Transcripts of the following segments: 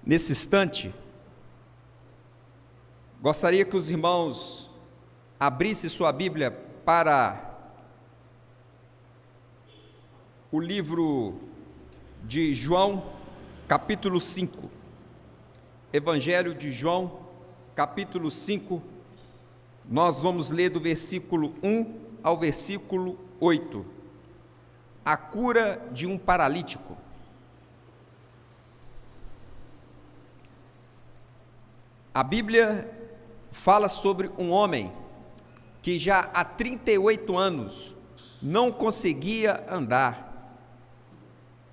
Nesse instante, gostaria que os irmãos abrissem sua Bíblia para o livro de João, capítulo 5. Evangelho de João, capítulo 5, nós vamos ler do versículo 1 ao versículo 8. A cura de um paralítico. A Bíblia fala sobre um homem que já há 38 anos não conseguia andar.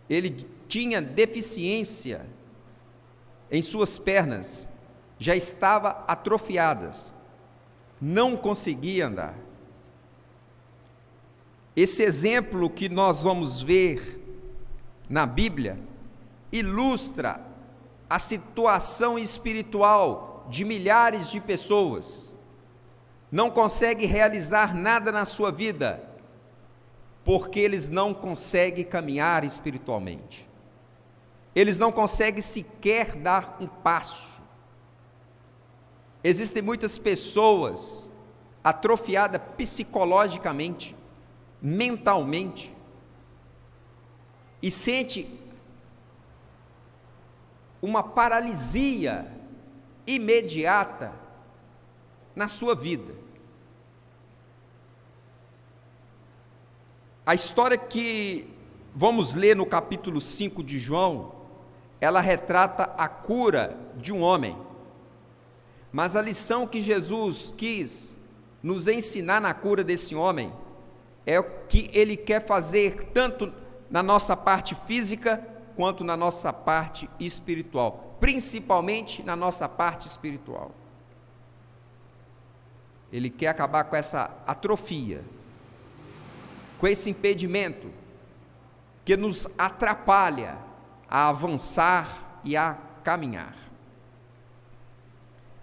Ele tinha deficiência em suas pernas, já estava atrofiadas, não conseguia andar. Esse exemplo que nós vamos ver na Bíblia ilustra a situação espiritual de milhares de pessoas. Não conseguem realizar nada na sua vida, porque eles não conseguem caminhar espiritualmente. Eles não conseguem sequer dar um passo. Existem muitas pessoas atrofiadas psicologicamente, mentalmente, e sente uma paralisia imediata na sua vida. A história que vamos ler no capítulo 5 de João, ela retrata a cura de um homem. Mas a lição que Jesus quis nos ensinar na cura desse homem é o que ele quer fazer tanto na nossa parte física quanto na nossa parte espiritual, principalmente na nossa parte espiritual. Ele quer acabar com essa atrofia, com esse impedimento que nos atrapalha a avançar e a caminhar.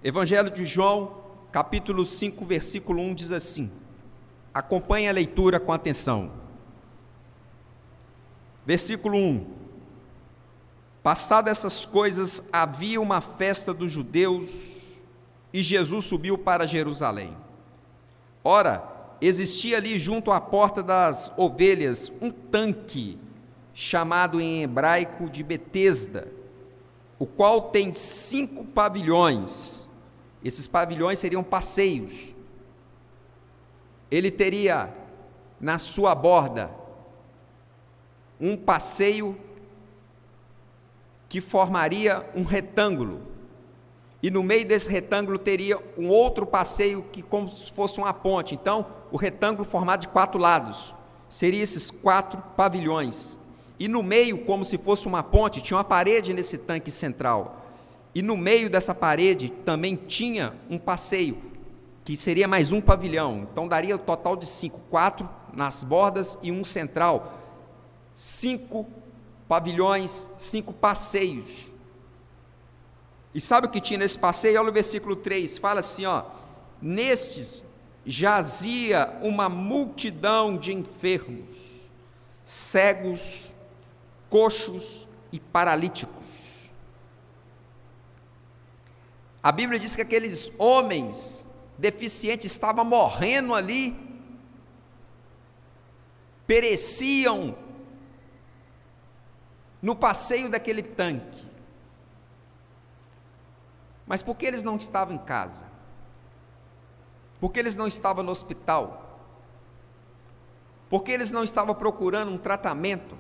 Evangelho de João, capítulo 5, versículo 1 diz assim, acompanhe a leitura com atenção. Versículo 1: passadas essas coisas, havia uma festa dos judeus e Jesus subiu para Jerusalém. Ora, existia ali junto à porta das ovelhas um tanque, chamado em hebraico de Betesda, o qual tem 5 pavilhões. Esses pavilhões seriam passeios. Ele teria na sua borda um passeio que formaria um retângulo, e no meio desse retângulo teria um outro passeio que como se fosse uma ponte. Então, o retângulo formado de 4 lados, seriam esses 4 pavilhões, e no meio, como se fosse uma ponte, tinha uma parede nesse tanque central, e no meio dessa parede também tinha um passeio, que seria mais um pavilhão. Então daria o total de 5, 4 nas bordas e um central, 5 pavilhões, 5 passeios. E sabe o que tinha nesse passeio? Olha o versículo 3, fala assim, nestes jazia uma multidão de enfermos, cegos, coxos e paralíticos. A Bíblia diz que aqueles homens deficientes estavam morrendo ali, pereciam no passeio daquele tanque. Mas por que eles não estavam em casa? Por que eles não estavam no hospital? Por que eles não estavam procurando um tratamento?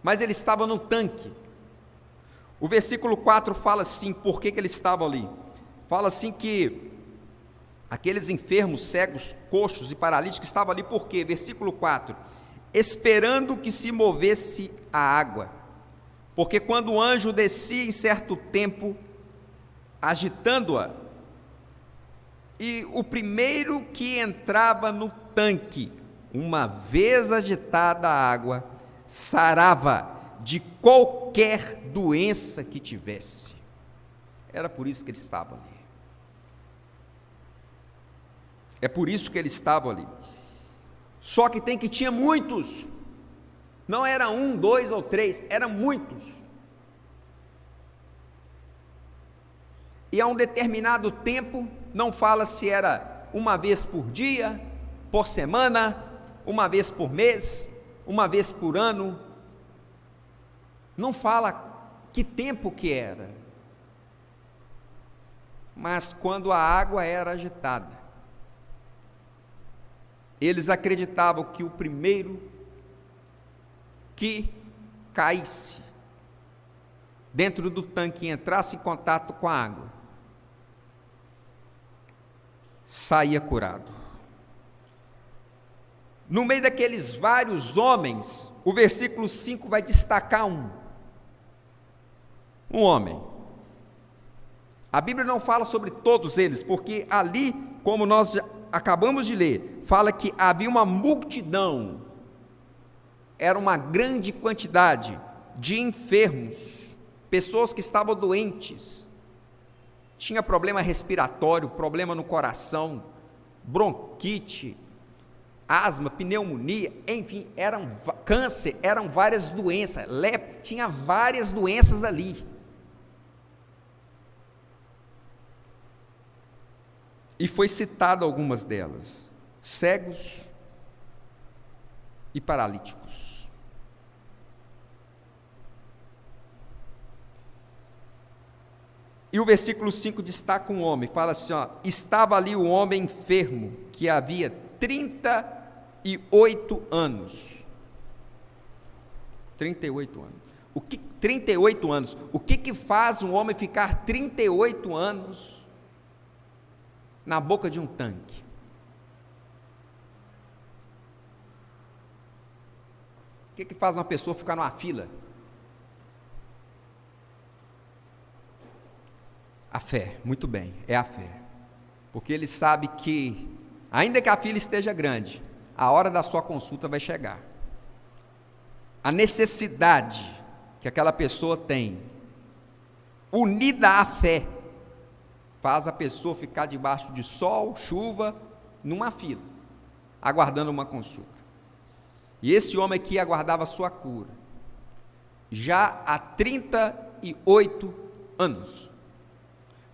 Mas eles estavam no tanque. O versículo 4 fala assim, por que eles estavam ali? Fala assim que aqueles enfermos, cegos, coxos e paralíticos estavam ali por quê? Versículo 4, esperando que se movesse a água, porque quando o anjo descia em certo tempo, agitando-a, e o primeiro que entrava no tanque, uma vez agitada a água, sarava de qualquer doença que tivesse. Era por isso que ele estava ali. É por isso que ele estava ali. Só que tinha muitos. Não era 1, 2 ou 3, eram muitos. e a um determinado tempo, não fala se era uma vez por dia, por semana, uma vez por mês, uma vez por ano, não fala que tempo que era, mas quando a água era agitada, eles acreditavam que o primeiro que caísse dentro do tanque e entrasse em contato com a água, saía curado. No meio daqueles vários homens, o versículo 5 vai destacar um homem. A Bíblia não fala sobre todos eles, porque ali, como nós acabamos de ler, fala que havia uma multidão, era uma grande quantidade de enfermos, pessoas que estavam doentes, tinha problema respiratório, problema no coração, bronquite, asma, pneumonia, enfim, câncer, eram várias doenças, lepra, tinha várias doenças ali. E foi citado algumas delas: cegos e paralíticos. E o versículo 5 destaca um homem, fala assim, ó, estava ali o homem enfermo, que havia 38 anos. 38 anos. 38 anos. O que faz um homem ficar 38 anos na boca de um tanque? O que faz uma pessoa ficar numa fila? A fé, muito bem, é a fé. Porque ele sabe que, ainda que a fila esteja grande, a hora da sua consulta vai chegar. A necessidade que aquela pessoa tem, unida à fé, faz a pessoa ficar debaixo de sol, chuva, numa fila, aguardando uma consulta. E esse homem aqui aguardava a sua cura, já há 38 anos.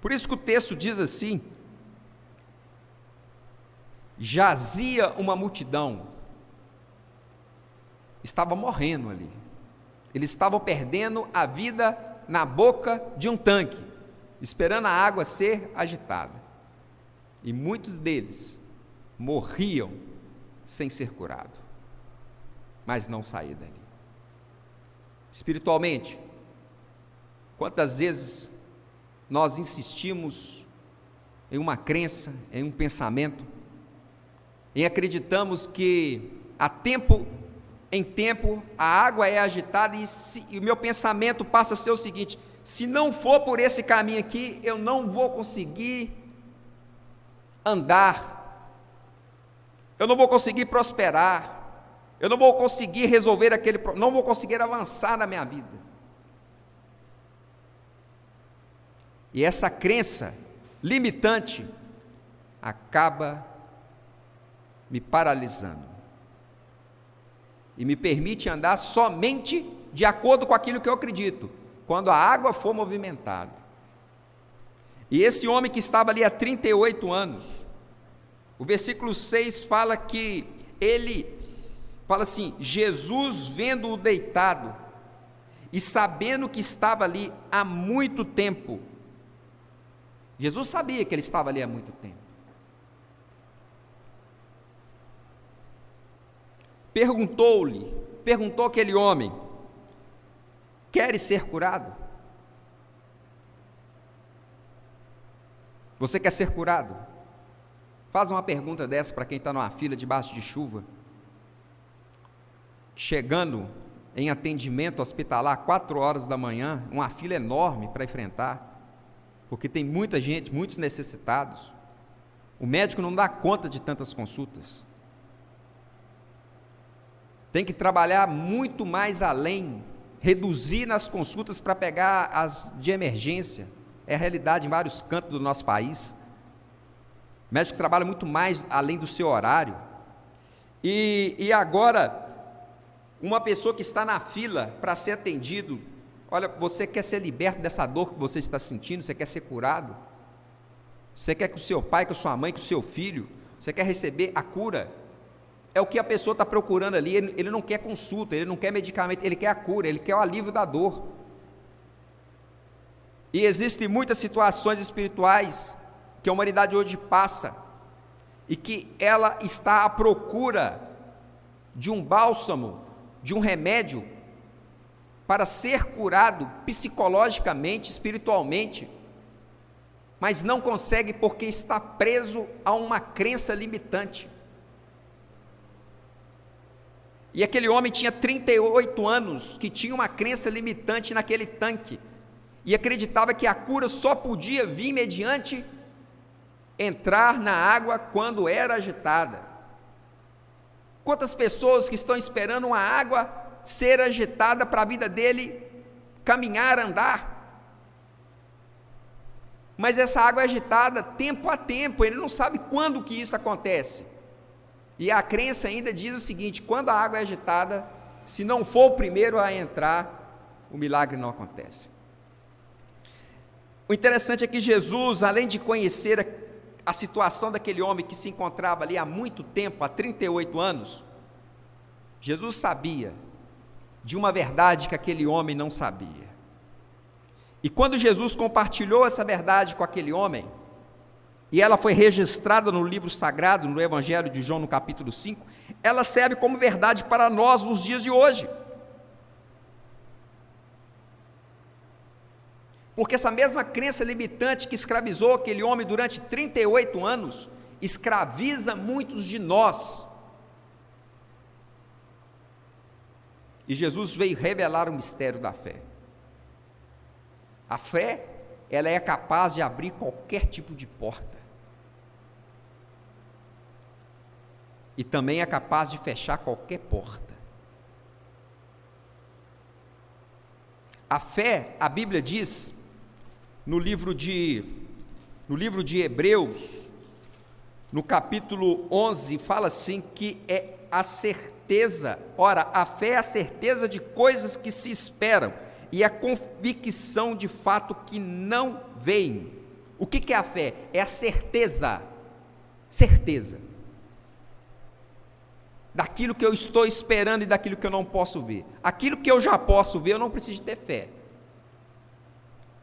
Por isso que o texto diz assim: jazia uma multidão, estava morrendo ali, eles estavam perdendo a vida na boca de um tanque, esperando a água ser agitada, e muitos deles morriam sem ser curados, mas não saíam dali. Espiritualmente, quantas vezes nós insistimos em uma crença, em um pensamento, em acreditamos que a tempo em tempo a água é agitada e o meu pensamento passa a ser o seguinte: se não for por esse caminho aqui, eu não vou conseguir andar, eu não vou conseguir prosperar, eu não vou conseguir resolver aquele problema, não vou conseguir avançar na minha vida. E essa crença limitante acaba me paralisando e me permite andar somente de acordo com aquilo que eu acredito, quando a água for movimentada. E esse homem que estava ali há 38 anos, o versículo 6 fala que ele fala assim: Jesus, vendo-o deitado e sabendo que estava ali há muito tempo, Jesus sabia que ele estava ali há muito tempo, perguntou aquele homem: queres ser curado? Você quer ser curado? Faz uma pergunta dessa para quem está numa fila debaixo de chuva, chegando em atendimento hospitalar 4 horas da manhã, uma fila enorme para enfrentar, porque tem muita gente, muitos necessitados. O médico não dá conta de tantas consultas. Tem que trabalhar muito mais além, reduzir nas consultas para pegar as de emergência. É a realidade em vários cantos do nosso país. O médico trabalha muito mais além do seu horário. E agora, uma pessoa que está na fila para ser atendido, Olha, você quer ser liberto dessa dor que você está sentindo? Você quer ser curado? Você quer que o seu pai, que a sua mãe, que o seu filho, você quer receber a cura? É o que a pessoa está procurando ali. Ele não quer consulta, ele não quer medicamento, ele quer a cura, ele quer o alívio da dor. E existem muitas situações espirituais que a humanidade hoje passa e que ela está à procura de um bálsamo, de um remédio para ser curado psicologicamente, espiritualmente, mas não consegue porque está preso a uma crença limitante. E aquele homem tinha 38 anos, que tinha uma crença limitante naquele tanque, e acreditava que a cura só podia vir mediante entrar na água quando era agitada. Quantas pessoas que estão esperando uma água ser agitada para a vida dele caminhar, andar, mas essa água é agitada tempo a tempo, ele não sabe quando que isso acontece, e a crença ainda diz o seguinte: quando a água é agitada, se não for o primeiro a entrar, o milagre não acontece. O interessante é que Jesus, além de conhecer a situação daquele homem que se encontrava ali há muito tempo, há 38 anos, Jesus sabia de uma verdade que aquele homem não sabia. E quando Jesus compartilhou essa verdade com aquele homem, e ela foi registrada no livro sagrado, no Evangelho de João, no capítulo 5, ela serve como verdade para nós nos dias de hoje. Porque essa mesma crença limitante que escravizou aquele homem durante 38 anos, escraviza muitos de nós. E Jesus veio revelar o mistério da fé. A fé, ela é capaz de abrir qualquer tipo de porta. E também é capaz de fechar qualquer porta. A fé, a Bíblia diz, no livro de Hebreus, no capítulo 11, fala assim, que é a certeza, ora, a fé é a certeza de coisas que se esperam, e a convicção de fato que não veem. O que é a fé? É a certeza daquilo que eu estou esperando e daquilo que eu não posso ver. Aquilo que eu já posso ver, eu não preciso ter fé.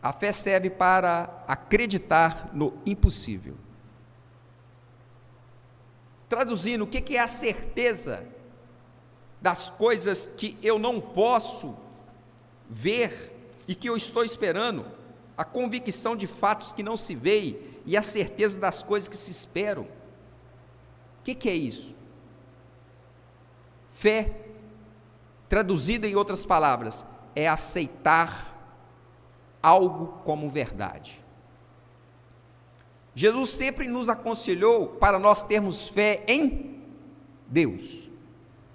A fé serve para acreditar no impossível. Traduzindo, o que é a certeza das coisas que eu não posso ver e que eu estou esperando? A convicção de fatos que não se veem e a certeza das coisas que se esperam. O que é isso? Fé, traduzida em outras palavras, é aceitar algo como verdade. Jesus sempre nos aconselhou para nós termos fé em Deus.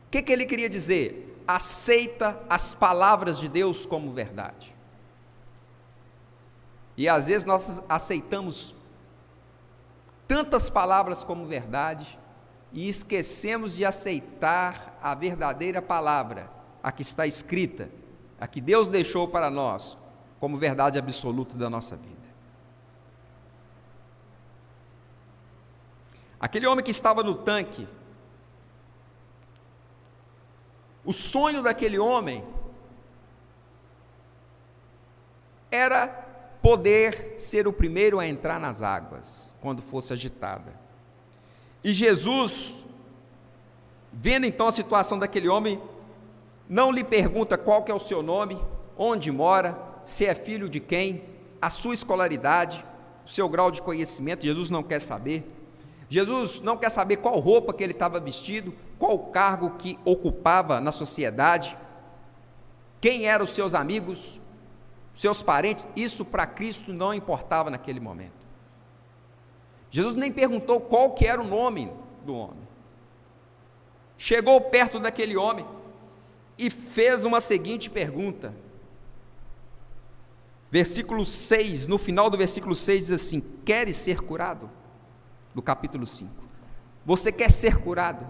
O que ele queria dizer? Aceita as palavras de Deus como verdade. E às vezes nós aceitamos tantas palavras como verdade e esquecemos de aceitar a verdadeira palavra, a que está escrita, a que Deus deixou para nós, como verdade absoluta da nossa vida. Aquele homem que estava no tanque, o sonho daquele homem era poder ser o primeiro a entrar nas águas, quando fosse agitada. E Jesus, vendo então a situação daquele homem, não lhe pergunta qual que é o seu nome, onde mora, se é filho de quem, a sua escolaridade, o seu grau de conhecimento. Jesus não quer saber. Jesus não quer saber qual roupa que ele estava vestido, qual cargo que ocupava na sociedade, quem eram os seus amigos, seus parentes. Isso para Cristo não importava naquele momento. Jesus nem perguntou qual que era o nome do homem. Chegou perto daquele homem e fez uma seguinte pergunta. Versículo 6, no final do versículo 6 diz assim: queres ser curado? Do capítulo 5. Você quer ser curado?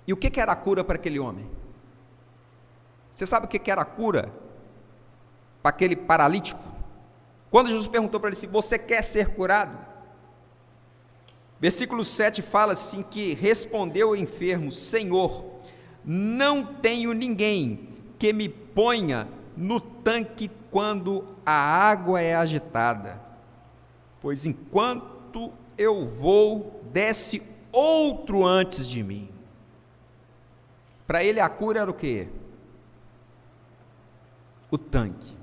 E o que era a cura para aquele homem? Você sabe o que era a cura para aquele paralítico? Quando Jesus perguntou para ele se você quer ser curado, versículo 7 fala assim, que respondeu o enfermo: Senhor, não tenho ninguém que me ponha no tanque quando a água é agitada, pois enquanto eu vou, desce outro antes de mim. Para ele a cura era o quê? O tanque.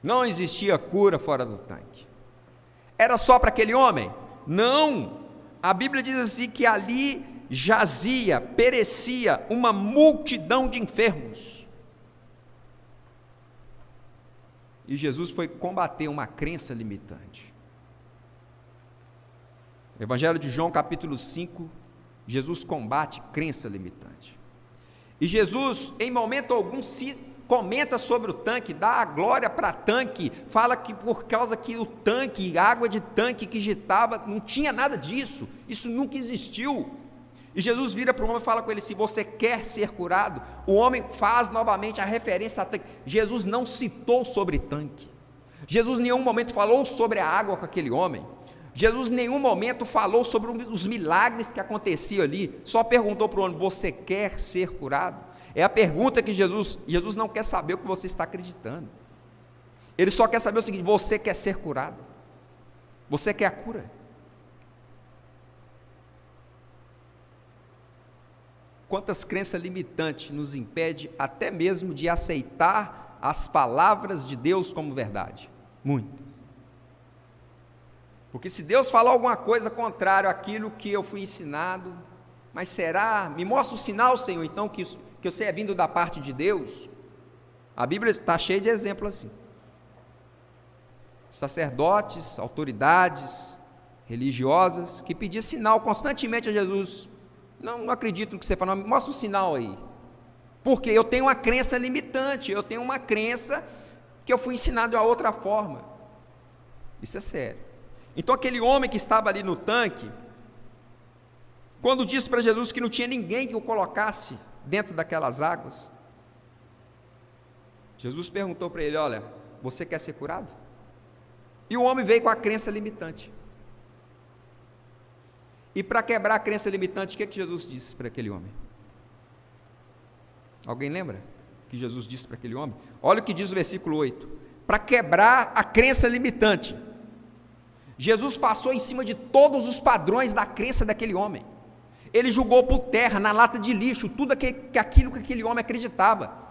Não existia cura fora do tanque. Era só para aquele homem? Não. A Bíblia diz assim que ali jazia, perecia uma multidão de enfermos. E Jesus foi combater uma crença limitante. Evangelho de João, capítulo 5, Jesus combate crença limitante. E Jesus, em momento algum, se comenta sobre o tanque, dá a glória para tanque, fala que por causa que o tanque, água de tanque que agitava, não tinha nada disso, isso nunca existiu. E Jesus vira para o homem e fala com ele: se você quer ser curado, o homem faz novamente a referência a tanque. Jesus não citou sobre tanque, Jesus em nenhum momento falou sobre a água com aquele homem, Jesus em nenhum momento falou sobre os milagres que aconteciam ali, só perguntou para o homem: você quer ser curado? É a pergunta que Jesus não quer saber o que você está acreditando, ele só quer saber o seguinte: você quer ser curado? Você quer a cura? Quantas crenças limitantes nos impedem até mesmo de aceitar as palavras de Deus como verdade? Muitas. Porque se Deus falar alguma coisa contrária àquilo que eu fui ensinado, mas será? Me mostra o sinal, Senhor, então, que eu sei é vindo da parte de Deus. A Bíblia está cheia de exemplos assim. Sacerdotes, autoridades religiosas, que pediam sinal constantemente a Jesus. Não acredito no que você fala, mostra um sinal aí. Porque eu tenho uma crença limitante, eu tenho uma crença que eu fui ensinado de uma outra forma. Isso é sério. Então aquele homem que estava ali no tanque, quando disse para Jesus que não tinha ninguém que o colocasse dentro daquelas águas, Jesus perguntou para ele: olha, você quer ser curado? E o homem veio com a crença limitante. E para quebrar a crença limitante, o que Jesus disse para aquele homem? Alguém lembra o que Jesus disse para aquele homem? Olha o que diz o versículo 8. Para quebrar a crença limitante, Jesus passou em cima de todos os padrões da crença daquele homem. Ele jogou por terra, na lata de lixo, tudo aquilo que aquele homem acreditava.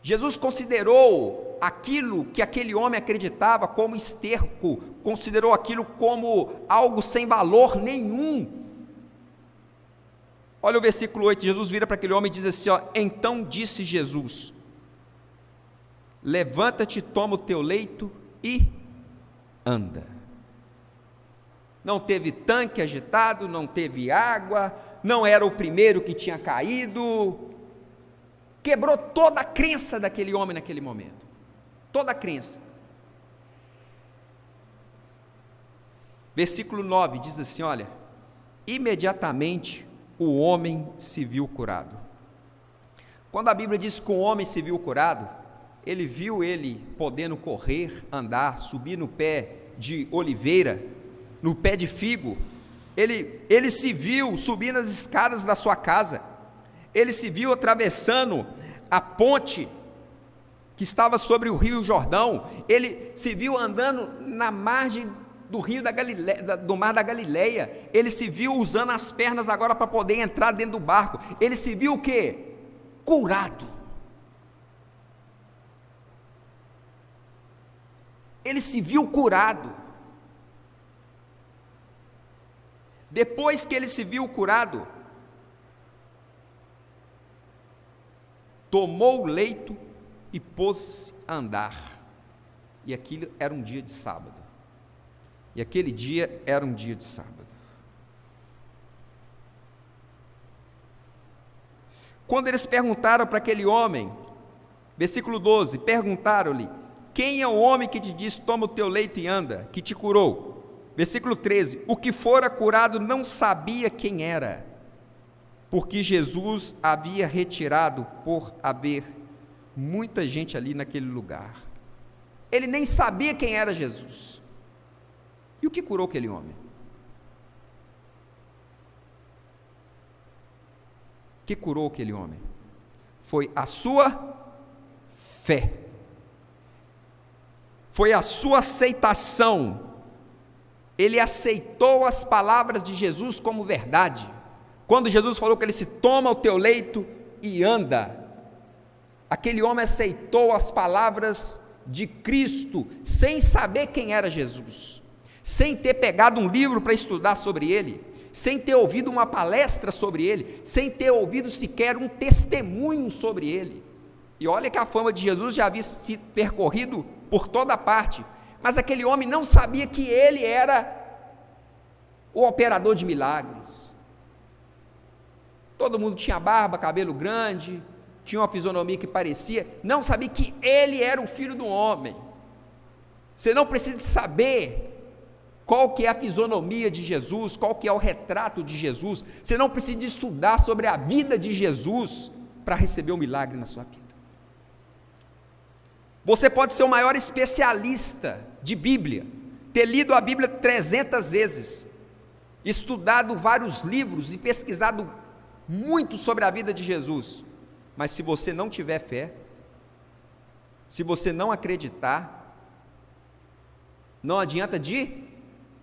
Jesus considerou aquilo que aquele homem acreditava como esterco, considerou aquilo como algo sem valor nenhum. Olha o versículo 8, Jesus vira para aquele homem e diz assim, ó: então disse Jesus: levanta-te, toma o teu leito e anda. Não teve tanque agitado, não teve água, não era o primeiro que tinha caído. Quebrou toda a crença daquele homem naquele momento, toda a crença. Versículo 9 diz assim, olha: imediatamente o homem se viu curado. Quando a Bíblia diz que o homem se viu curado, ele viu ele podendo correr, andar, subir no pé de oliveira, no pé de figo. Ele se viu subindo as escadas da sua casa, ele se viu atravessando a ponte que estava sobre o rio Jordão, ele se viu andando na margem do rio da Galileia, do mar da Galileia, ele se viu usando as pernas agora para poder entrar dentro do barco, ele se viu o quê? Curado. Ele se viu curado. Depois que ele se viu curado, tomou o leito e pôs-se a andar. E aquilo era um dia de sábado. E aquele dia era um dia de sábado. Quando eles perguntaram para aquele homem, versículo 12, perguntaram-lhe: quem é o homem que te disse, toma o teu leito e anda, que te curou? Versículo 13, o que fora curado não sabia quem era. porque Jesus havia retirado por haver muita gente ali naquele lugar. Ele nem sabia quem era Jesus. E o que curou aquele homem? O que curou aquele homem? Foi a sua fé. Foi a sua aceitação. Ele aceitou as palavras de Jesus como verdade. Quando Jesus falou que ele se toma o teu leito e anda, aquele homem aceitou as palavras de Cristo, sem saber quem era Jesus, sem ter pegado um livro para estudar sobre ele, sem ter ouvido uma palestra sobre ele, sem ter ouvido sequer um testemunho sobre ele. E olha que a fama de Jesus já havia sido percorrido por toda parte, mas aquele homem não sabia que ele era o operador de milagres. Todo mundo tinha barba, cabelo grande, tinha uma fisionomia que parecia, não sabia que ele era o Filho do homem. Você não precisa saber qual que é a fisionomia de Jesus, qual que é o retrato de Jesus, você não precisa estudar sobre a vida de Jesus para receber um milagre na sua vida. Você pode ser o maior especialista de Bíblia, ter lido a Bíblia 300 vezes, estudado vários livros e pesquisado muito sobre a vida de Jesus, mas se você não tiver fé, se você não acreditar, não adianta de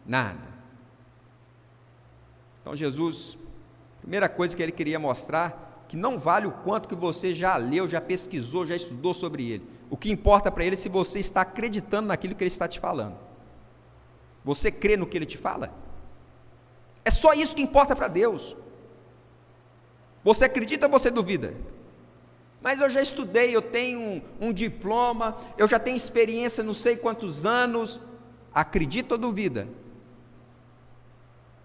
nada. Então Jesus, a primeira coisa que ele queria mostrar, que não vale o quanto que você já leu, já pesquisou, já estudou sobre ele. O que importa para ele é se você está acreditando naquilo que ele está te falando. Você crê no que ele te fala? É só isso que importa para Deus. Você acredita ou você duvida? Mas eu já estudei, eu tenho um diploma, eu já tenho experiência não sei quantos anos. Acredita ou duvida?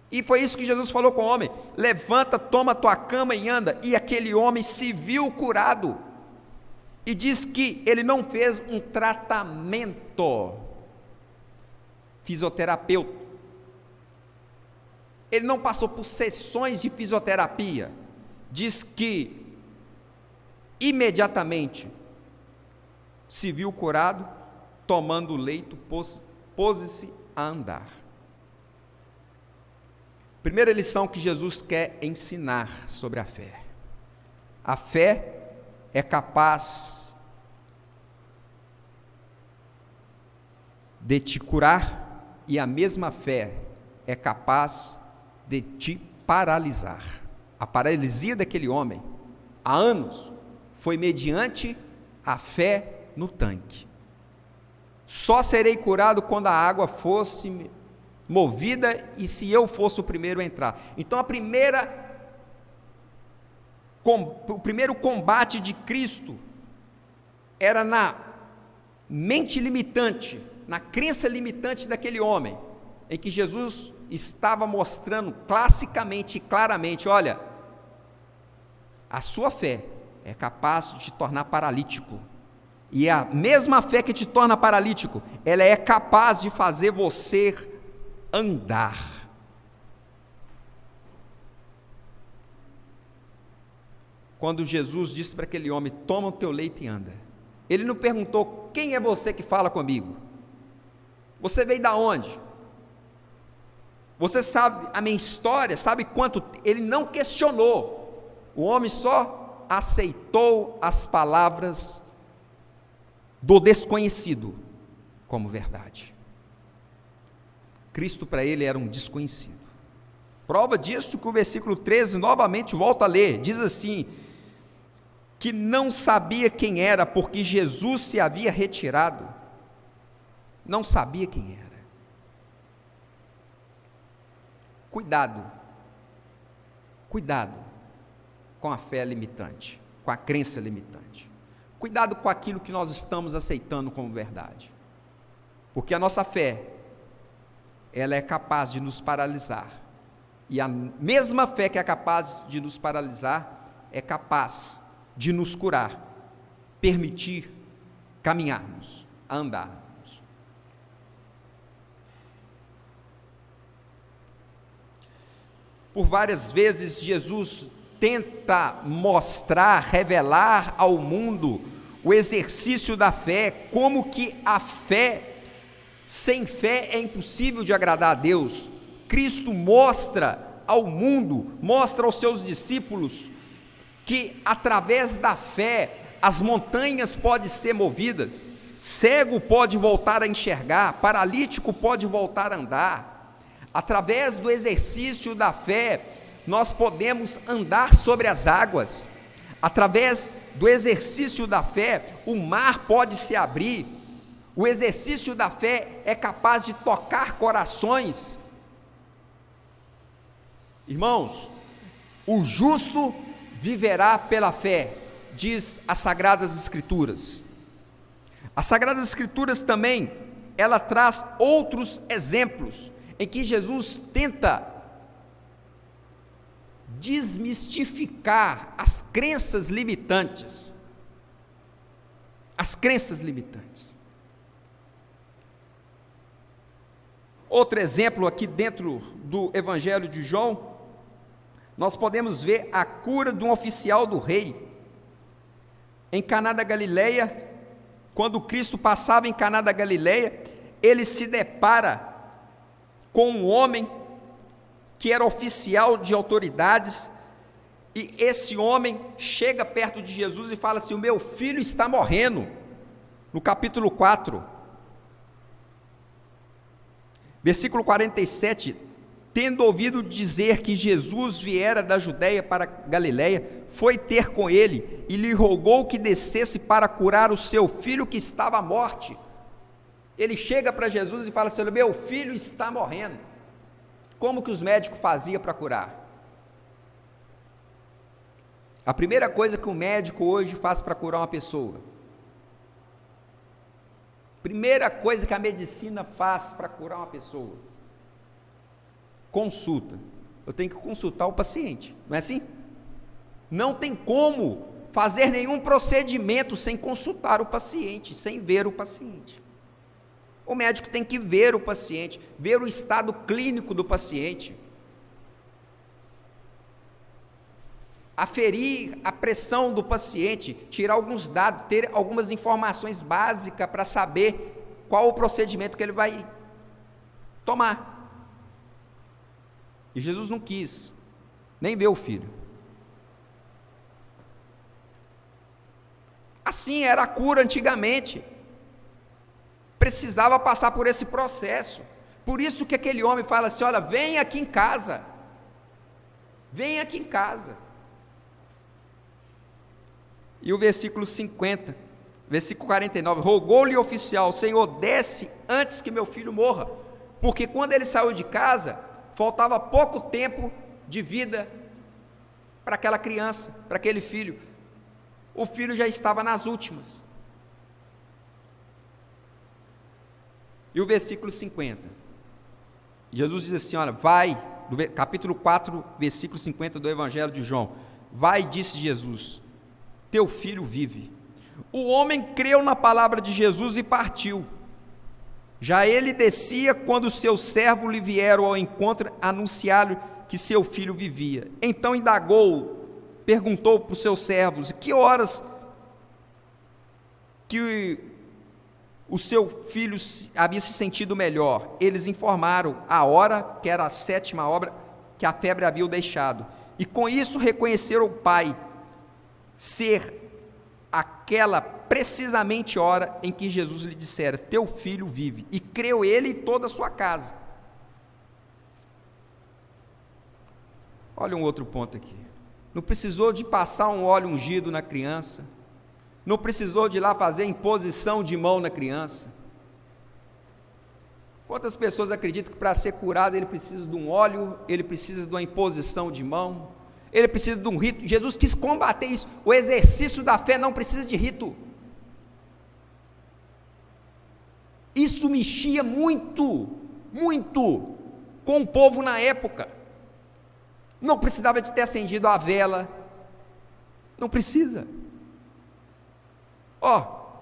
E foi isso que Jesus falou com o homem: levanta, toma tua cama e anda. E aquele homem se viu curado. E diz que ele não fez um tratamento fisioterapêutico. Ele não passou por sessões de fisioterapia. Diz que imediatamente se viu curado, tomando o leito, pôs-se a andar. Primeira lição que Jesus quer ensinar sobre a fé. A fé é capaz de te curar e a mesma fé é capaz de te paralisar. A paralisia daquele homem, há anos, foi mediante a fé no tanque. Só serei curado quando a água fosse movida e se eu fosse o primeiro a entrar. Então o primeiro combate de Cristo era na mente limitante, na crença limitante daquele homem, em que Jesus estava mostrando classicamente e claramente: olha, a sua fé é capaz de te tornar paralítico, e a mesma fé que te torna paralítico, ela é capaz de fazer você andar. Quando Jesus disse para aquele homem: toma o teu leito e anda, ele não perguntou: quem é você que fala comigo? Você veio da onde? Você sabe a minha história? Sabe quanto? Ele não questionou. O homem só aceitou as palavras do desconhecido como verdade. Cristo para ele era um desconhecido. Prova disso que o versículo 13 novamente volta a ler, diz assim: que não sabia quem era, porque Jesus se havia retirado. Não sabia quem era. Cuidado com a fé limitante, com a crença limitante. Cuidado com aquilo que nós estamos aceitando como verdade, porque a nossa fé, ela é capaz de nos paralisar, e a mesma fé que é capaz de nos paralisar, é capaz de nos curar, permitir caminharmos, andarmos. Por várias vezes Jesus tenta mostrar, revelar ao mundo o exercício da fé, como que a fé, sem fé é impossível de agradar a Deus. Cristo mostra ao mundo, mostra aos seus discípulos, que através da fé, as montanhas podem ser movidas, cego pode voltar a enxergar, paralítico pode voltar a andar. Através do exercício da fé, nós podemos andar sobre as águas. Através do exercício da fé, o mar pode se abrir. O exercício da fé é capaz de tocar corações. Irmãos, o justo viverá pela fé, diz as Sagradas Escrituras. As Sagradas Escrituras também, ela traz outros exemplos, em que Jesus tenta desmistificar as crenças limitantes. As crenças limitantes. Outro exemplo aqui dentro do Evangelho de João, nós podemos ver a cura de um oficial do rei. Em Caná da Galileia, quando Cristo passava em Caná da Galileia, ele se depara com um homem que era oficial de autoridades, e esse homem chega perto de Jesus e fala assim: o meu filho está morrendo, no capítulo 4, versículo 47, tendo ouvido dizer que Jesus viera da Judeia para Galileia, foi ter com ele, e lhe rogou que descesse para curar o seu filho que estava à morte. Ele chega para Jesus e fala assim: meu filho está morrendo. Como que os médicos faziam para curar? A primeira coisa que o médico hoje faz para curar uma pessoa, primeira coisa que a medicina faz para curar uma pessoa, consulta. Eu tenho que consultar o paciente, não é assim? Não tem como fazer nenhum procedimento sem consultar o paciente, sem ver o paciente. O médico tem que ver o paciente, ver o estado clínico do paciente, aferir a pressão do paciente, tirar alguns dados, ter algumas informações básicas para saber qual o procedimento que ele vai tomar. E Jesus não quis nem ver o filho. Assim era a cura antigamente. Precisava passar por esse processo. Por isso que aquele homem fala assim: olha, vem aqui em casa. Vem aqui em casa. E o versículo 50, versículo 49, rogou-lhe o oficial: Senhor, desce antes que meu filho morra. Porque quando ele saiu de casa, faltava pouco tempo de vida para aquela criança, para aquele filho. O filho já estava nas últimas. E o versículo 50, Jesus diz assim: olha, vai, capítulo 4, versículo 50 do Evangelho de João, vai, disse Jesus, teu filho vive. O homem creu na palavra de Jesus e partiu. Já ele descia quando seus servos lhe vieram ao encontro, anunciaram que seu filho vivia. Então indagou, perguntou para os seus servos: que horas que o seu filho havia se sentido melhor? Eles informaram a hora, que era a 7ª hora, que a febre havia o deixado. E com isso reconheceram o pai ser aquela precisamente hora em que Jesus lhe dissera: teu filho vive. E creu ele e toda a sua casa. Olha um outro ponto aqui. Não precisou de passar um óleo ungido na criança. Não precisou de ir lá fazer imposição de mão na criança. Quantas pessoas acreditam que para ser curado ele precisa de um óleo, ele precisa de uma imposição de mão, ele precisa de um rito? Jesus quis combater isso. O exercício da fé não precisa de rito. Isso mexia muito com o povo na época. Não precisava de ter acendido a vela. Não precisa.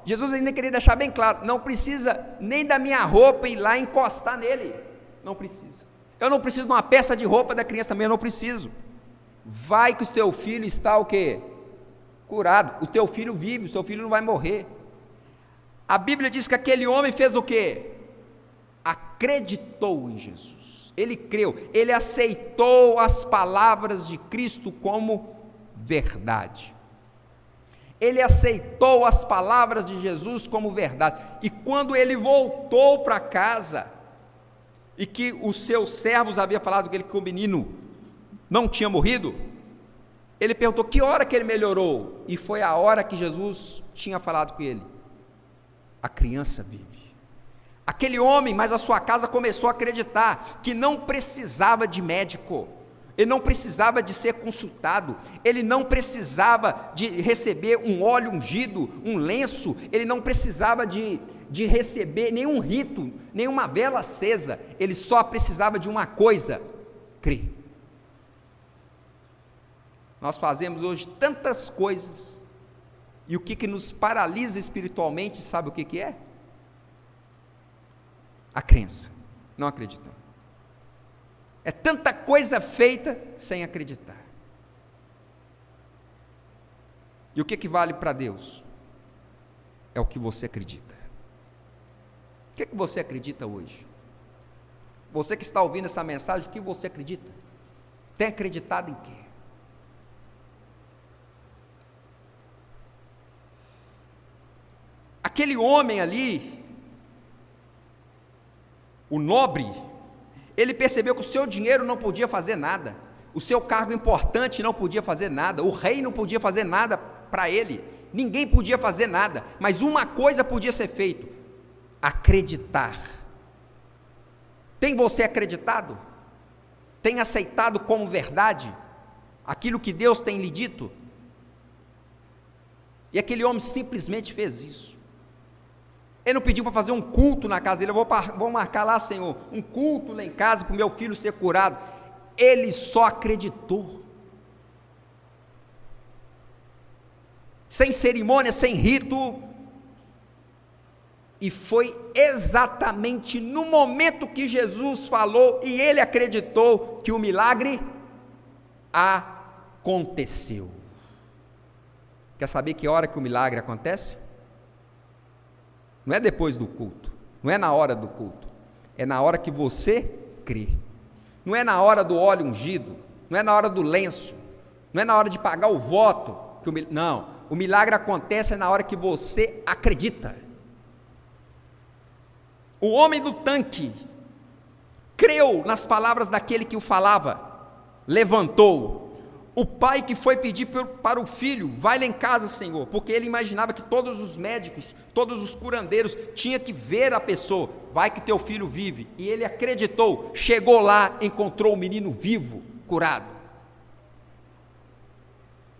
Jesus ainda queria deixar bem claro: não precisa nem da minha roupa ir lá encostar nele. Não precisa. Eu não preciso de uma peça de roupa da criança também, eu não preciso. vai que o teu filho está o quê? Curado. O teu filho vive, o seu filho não vai morrer. A Bíblia diz que aquele homem fez o quê? Acreditou em Jesus. Ele creu, ele aceitou as palavras de Cristo como verdade. Ele aceitou as palavras de Jesus como verdade. E quando ele voltou para casa, e que os seus servos haviam falado que o menino não tinha morrido, ele perguntou que hora que ele melhorou, e foi a hora que Jesus tinha falado com ele: a criança vive. Aquele homem, mas a sua casa começou a acreditar que não precisava de médico, ele não precisava de ser consultado, ele não precisava de receber um óleo ungido, um lenço, ele não precisava de receber nenhum rito, nenhuma vela acesa, ele só precisava de uma coisa: crer. Nós fazemos hoje tantas coisas, e o que nos paralisa espiritualmente, sabe o que é? A crença, não acreditamos. É tanta coisa feita sem acreditar. E o que vale para Deus? É o que você acredita. O que você acredita hoje? Você que está ouvindo essa mensagem, o que você acredita? Tem acreditado em quê? Aquele homem ali, o nobre, ele percebeu que o seu dinheiro não podia fazer nada, o seu cargo importante não podia fazer nada, o rei não podia fazer nada para ele, ninguém podia fazer nada, mas uma coisa podia ser feita: acreditar. Tem você acreditado? Tem aceitado como verdade aquilo que Deus tem lhe dito? E aquele homem simplesmente fez isso. Ele não pediu para fazer um culto na casa dele: eu vou marcar lá, Senhor, um culto lá em casa para o meu filho ser curado. Ele só acreditou, sem cerimônia, sem rito, e foi exatamente no momento que Jesus falou e ele acreditou que o milagre aconteceu. Quer saber que hora que o milagre acontece? Não é depois do culto, não é na hora do culto, é na hora que você crê. Não é na hora do óleo ungido, não é na hora do lenço, não é na hora de pagar o voto, não, o milagre acontece na hora que você acredita. O homem do tanque creu nas palavras daquele que o falava, levantou. O pai que foi pedir para o filho: vai lá em casa, Senhor, porque ele imaginava que todos os médicos, todos os curandeiros tinham que ver a pessoa: vai que teu filho vive. E ele acreditou, chegou lá, encontrou o menino vivo, curado.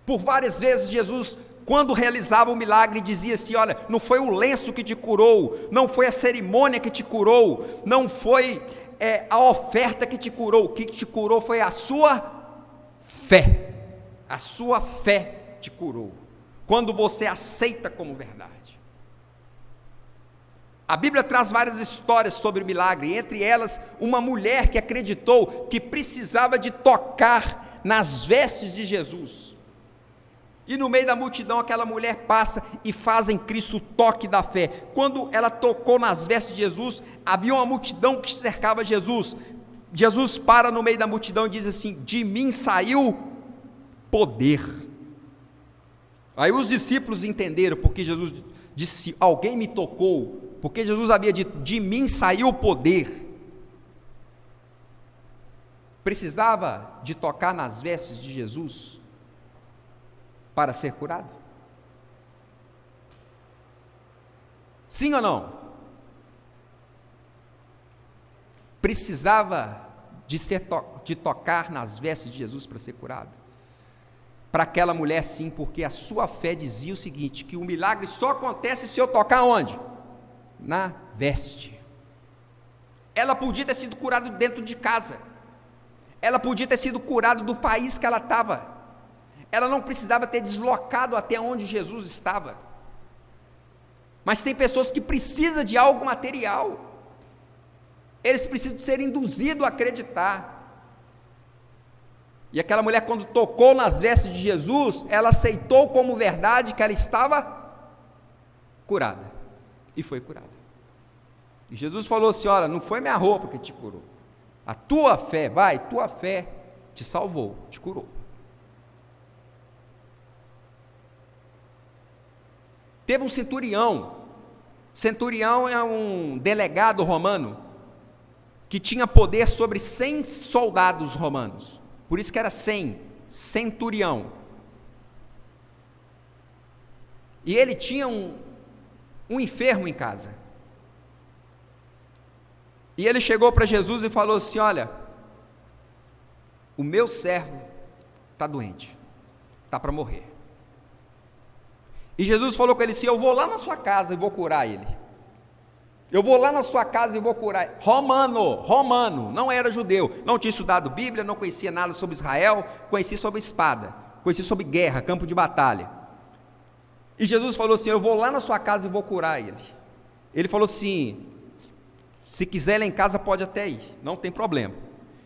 Por várias vezes Jesus, quando realizava o milagre, dizia assim: olha, não foi o lenço que te curou, não foi a cerimônia que te curou, não foi a oferta que te curou, o que te curou foi a sua fé. A sua fé te curou, quando você aceita como verdade. A Bíblia traz várias histórias sobre o milagre, entre elas uma mulher que acreditou que precisava de tocar nas vestes de Jesus, e no meio da multidão aquela mulher passa e faz em Cristo o toque da fé. Quando ela tocou nas vestes de Jesus, havia uma multidão que cercava Jesus. Jesus para no meio da multidão e diz assim: de mim saiu poder. Aí os discípulos entenderam porque Jesus disse: alguém me tocou, porque Jesus havia dito: de mim saiu o poder. Precisava de tocar nas vestes de Jesus para ser curado? Sim ou não? Precisava de tocar nas vestes de Jesus para ser curado? Para aquela mulher sim, porque a sua fé dizia o seguinte: que o milagre só acontece se eu tocar onde? Na veste. Ela podia ter sido curada dentro de casa, ela podia ter sido curada do país que ela estava, ela não precisava ter deslocado até onde Jesus estava. Mas tem pessoas que precisam de algo material, eles precisam ser induzidos a acreditar. E aquela mulher, quando tocou nas vestes de Jesus, ela aceitou como verdade que ela estava curada. E foi curada. E Jesus falou assim: olha, não foi minha roupa que te curou. A tua fé, tua fé te salvou, te curou. Teve um centurião. Centurião é um delegado romano que tinha poder sobre 100 soldados romanos. Por isso que era 100, centurião. E ele tinha um enfermo em casa. E ele chegou para Jesus e falou assim: olha, o meu servo está doente, está para morrer. E Jesus falou com ele assim: eu vou lá na sua casa e vou curar ele. Eu vou lá na sua casa e vou curar ele. Romano, não era judeu, não tinha estudado Bíblia, não conhecia nada sobre Israel, conhecia sobre espada, conhecia sobre guerra, campo de batalha. E Jesus falou assim: eu vou lá na sua casa e vou curar ele. Ele falou assim: se quiser lá em casa pode até ir, não tem problema.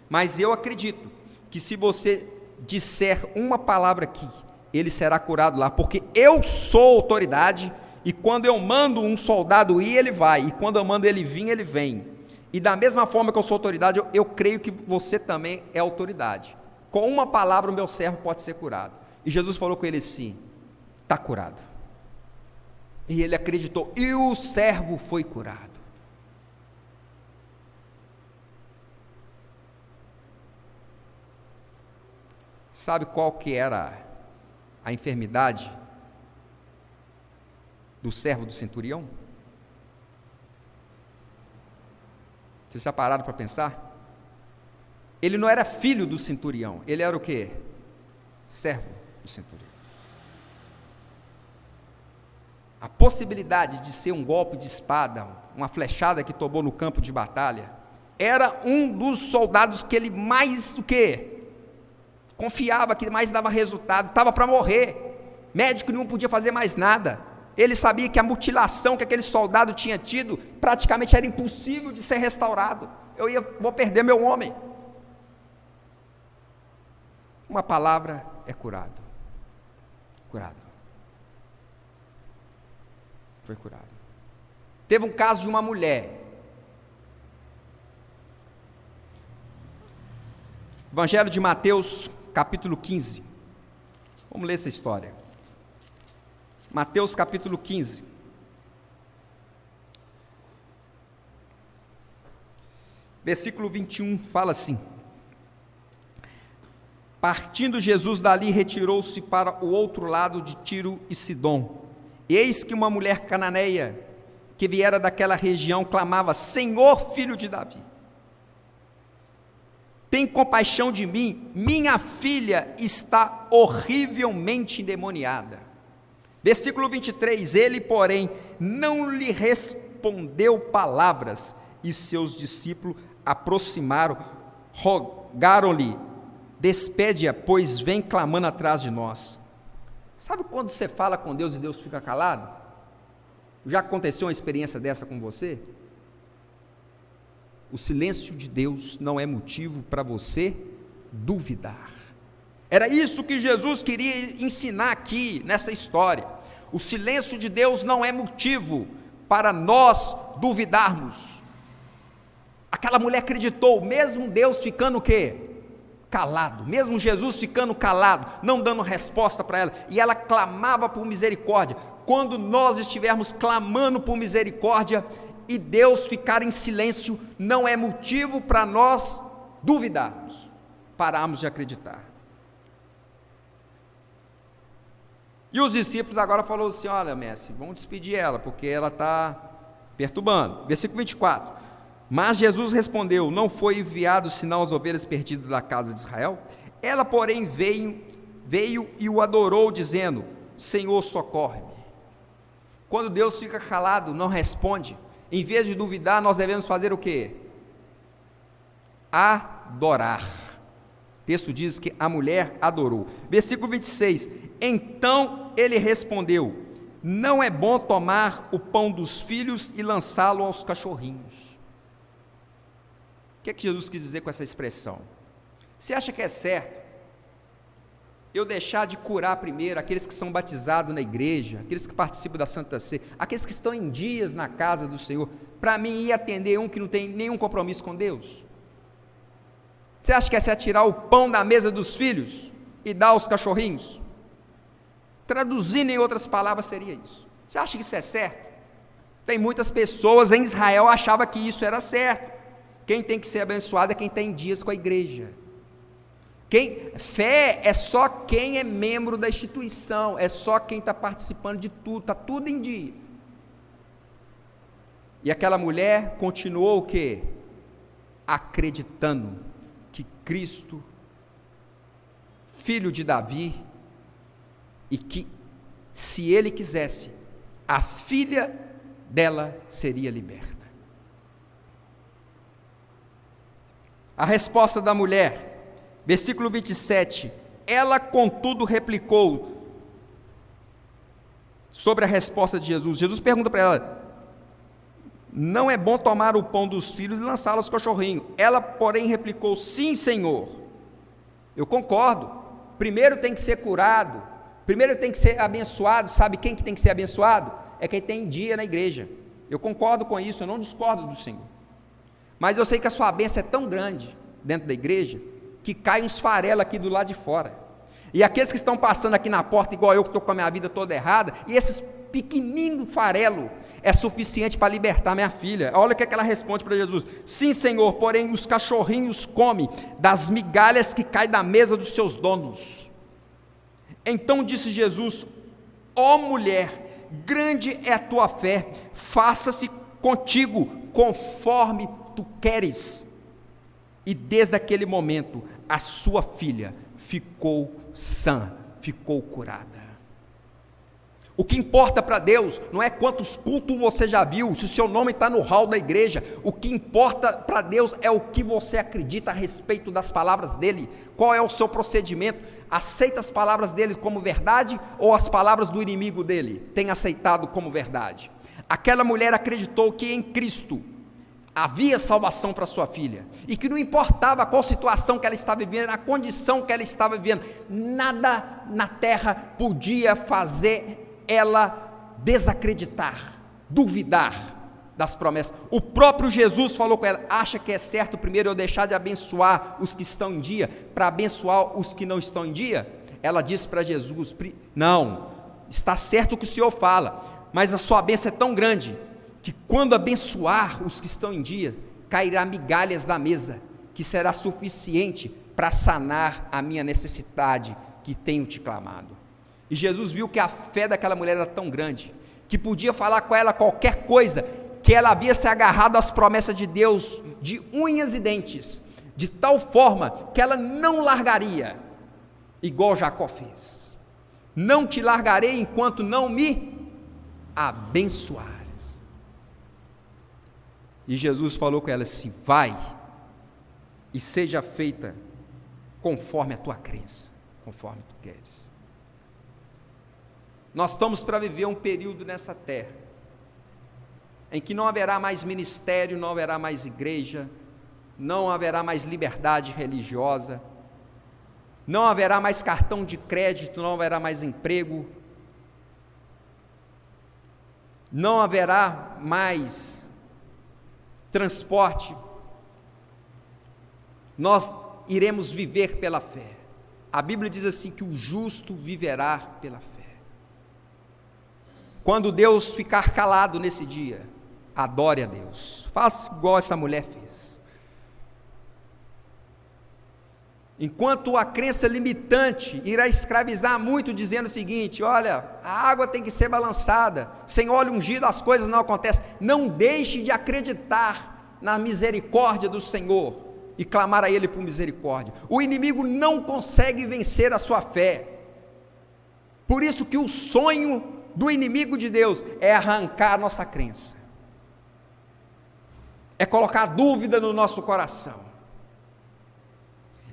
Mas eu acredito que se você disser uma palavra aqui, ele será curado lá, porque eu sou autoridade, e quando eu mando um soldado ir, ele vai, e quando eu mando ele vir, ele vem. E da mesma forma que eu sou autoridade, eu creio que você também é autoridade. Com uma palavra o meu servo pode ser curado. E Jesus falou com ele assim: está curado. E ele acreditou, e o servo foi curado. Sabe qual que era a enfermidade do servo do centurião? Vocês já pararam para pensar? Ele não era filho do centurião, ele era o quê? Servo do centurião. A possibilidade de ser um golpe de espada, uma flechada que tomou no campo de batalha, era um dos soldados que ele mais, o quê? Confiava, que mais dava resultado, estava para morrer, médico não podia fazer mais nada, ele sabia que a mutilação que aquele soldado tinha tido, praticamente era impossível de ser restaurado, vou perder meu homem. Uma palavra é curado, foi curado. Teve um caso de uma mulher, Evangelho de Mateus, capítulo 15, vamos ler essa história. Mateus capítulo 15, versículo 21, fala assim: partindo Jesus dali, retirou-se para o outro lado de Tiro e Sidom. Eis que uma mulher cananeia, que viera daquela região, clamava: Senhor, filho de Davi, tem compaixão de mim, minha filha está horrivelmente endemoniada. Versículo 23, ele, porém, não lhe respondeu palavras, e seus discípulos aproximaram, rogaram-lhe: despede-a, pois vem clamando atrás de nós. Sabe quando você fala com Deus e Deus fica calado? Já aconteceu uma experiência dessa com você? O silêncio de Deus não é motivo para você duvidar. Era isso que Jesus queria ensinar aqui nessa história. O silêncio de Deus não é motivo para nós duvidarmos. Aquela mulher acreditou, mesmo Deus ficando o quê? Calado, mesmo Jesus ficando calado, não dando resposta para ela, e ela clamava por misericórdia. Quando nós estivermos clamando por misericórdia, e Deus ficar em silêncio, não é motivo para nós duvidarmos, pararmos de acreditar. E os discípulos agora falaram assim: olha, mestre, vamos despedir ela, porque ela está perturbando. Versículo 24, mas Jesus respondeu: não foi enviado senão as ovelhas perdidas da casa de Israel? Ela, porém, veio e o adorou, dizendo: Senhor, socorre-me. Quando Deus fica calado, não responde, em vez de duvidar, nós devemos fazer o quê? Adorar. O texto diz que a mulher adorou. Versículo 26, então ele respondeu: não é bom tomar o pão dos filhos e lançá-lo aos cachorrinhos. O que é que Jesus quis dizer com essa expressão? Você acha que é certo eu deixar de curar primeiro aqueles que são batizados na igreja, aqueles que participam da Santa Ceia, aqueles que estão em dias na casa do Senhor, para mim ir atender um que não tem nenhum compromisso com Deus? Você acha que é se atirar o pão da mesa dos filhos e dar aos cachorrinhos? Traduzindo em outras palavras seria isso. Você acha que isso é certo? Tem muitas pessoas em Israel achavam que isso era certo. Quem tem que ser abençoado é quem tem dias com a igreja. Fé é só quem é membro da instituição, é só quem está participando de tudo, está tudo em dia. E aquela mulher continuou o quê? Acreditando que Cristo, filho de Davi, e que, se ele quisesse, a filha dela seria liberta. A resposta da mulher, versículo 27, ela contudo replicou sobre a resposta de Jesus. Jesus pergunta para ela: não é bom tomar o pão dos filhos e lançá-lo aos cachorrinhos. Ela, porém, replicou: sim, Senhor, eu concordo, primeiro tem que ser curado, primeiro tem que ser abençoado. Sabe quem que tem que ser abençoado? É quem tem dia na igreja. Eu concordo com isso, eu não discordo do Senhor, mas eu sei que a sua bênção é tão grande dentro da igreja, que cai uns farelos aqui do lado de fora, e aqueles que estão passando aqui na porta, igual eu que estou com a minha vida toda errada, e esses pequeninos farelos é suficiente para libertar minha filha. Olha o que ela responde para Jesus: sim, Senhor, porém os cachorrinhos comem das migalhas que caem da mesa dos seus donos. Então disse Jesus: ó mulher, grande é a tua fé, faça-se contigo conforme tu queres. E desde aquele momento a sua filha ficou sã, ficou curada. O que importa para Deus não é quantos cultos você já viu, se o seu nome está no hall da igreja. O que importa para Deus é o que você acredita a respeito das palavras dele. Qual é o seu procedimento? Aceita as palavras dele como verdade, ou as palavras do inimigo dele tem aceitado como verdade? Aquela mulher acreditou que em Cristo havia salvação para sua filha, e que não importava qual situação que ela estava vivendo, a condição que ela estava vivendo, nada na terra podia fazer ela desacreditar, duvidar das promessas. O próprio Jesus falou com ela: acha que é certo primeiro eu deixar de abençoar os que estão em dia, para abençoar os que não estão em dia? Ela disse para Jesus: não, está certo o que o Senhor fala, mas a sua bênção é tão grande, que quando abençoar os que estão em dia, cairá migalhas da mesa, que será suficiente para sanar a minha necessidade que tenho te clamado. E Jesus viu que a fé daquela mulher era tão grande, que podia falar com ela qualquer coisa, que ela havia se agarrado às promessas de Deus, de unhas e dentes, de tal forma, que ela não largaria, igual Jacó fez: não te largarei enquanto não me abençoar. E Jesus falou com ela assim: vai e seja feita conforme a tua crença, conforme tu queres. Nós estamos para viver um período nessa terra, em que não haverá mais ministério, não haverá mais igreja, não haverá mais liberdade religiosa, não haverá mais cartão de crédito, não haverá mais emprego, não haverá mais transporte. Nós iremos viver pela fé. A Bíblia diz assim, que o justo viverá pela fé. Quando Deus ficar calado nesse dia, adore a Deus, faça igual essa mulher fez. Enquanto a crença limitante irá escravizar muito, dizendo o seguinte: olha, a água tem que ser balançada, sem óleo ungido as coisas não acontecem. Não deixe de acreditar na misericórdia do Senhor e clamar a Ele por misericórdia. O inimigo não consegue vencer a sua fé. Por isso que o sonho do inimigo de Deus é arrancar a nossa crença, é colocar dúvida no nosso coração.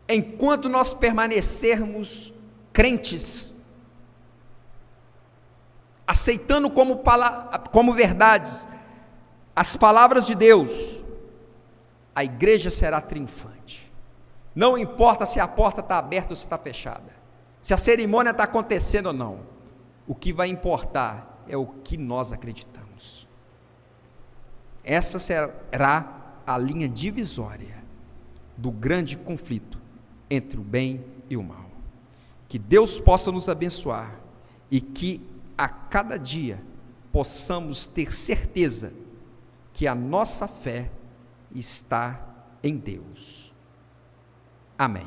Enquanto nós permanecermos crentes, aceitando como verdades as palavras de Deus, a igreja será triunfante. Não importa se a porta está aberta ou se está fechada, se a cerimônia está acontecendo ou não. O que vai importar é o que nós acreditamos. Essa será a linha divisória do grande conflito entre o bem e o mal. Que Deus possa nos abençoar e que a cada dia possamos ter certeza que a nossa fé está em Deus. Amém.